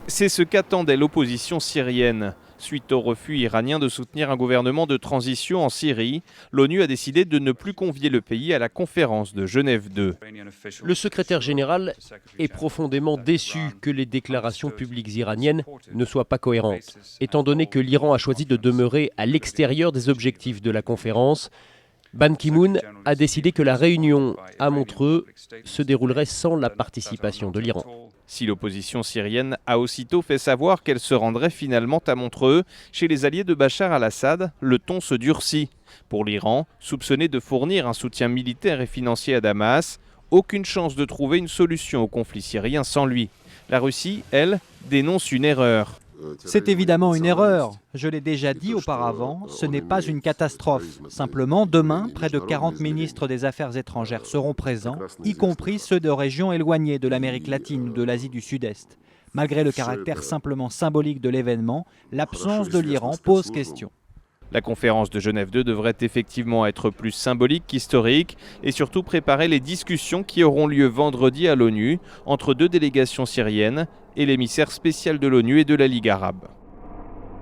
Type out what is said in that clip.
C'est ce qu'attendait l'opposition syrienne. Suite au refus iranien de soutenir un gouvernement de transition en Syrie, l'ONU a décidé de ne plus convier le pays à la conférence de Genève II. Le secrétaire général est profondément déçu que les déclarations publiques iraniennes ne soient pas cohérentes, étant donné que l'Iran a choisi de demeurer à l'extérieur des objectifs de la conférence. Ban Ki-moon a décidé que la réunion à Montreux se déroulerait sans la participation de l'Iran. Si l'opposition syrienne a aussitôt fait savoir qu'elle se rendrait finalement à Montreux, chez les alliés de Bachar al-Assad, le ton se durcit. Pour l'Iran, soupçonné de fournir un soutien militaire et financier à Damas, aucune chance de trouver une solution au conflit syrien sans lui. La Russie, elle, dénonce une erreur. C'est évidemment une erreur. Je l'ai déjà dit auparavant, ce n'est pas une catastrophe. Simplement, demain, près de 40 ministres des Affaires étrangères seront présents, y compris ceux de régions éloignées de l'Amérique latine ou de l'Asie du Sud-Est. Malgré le caractère simplement symbolique de l'événement, l'absence de l'Iran pose question. La conférence de Genève II devrait effectivement être plus symbolique qu'historique et surtout préparer les discussions qui auront lieu vendredi à l'ONU entre deux délégations syriennes et l'émissaire spécial de l'ONU et de la Ligue arabe.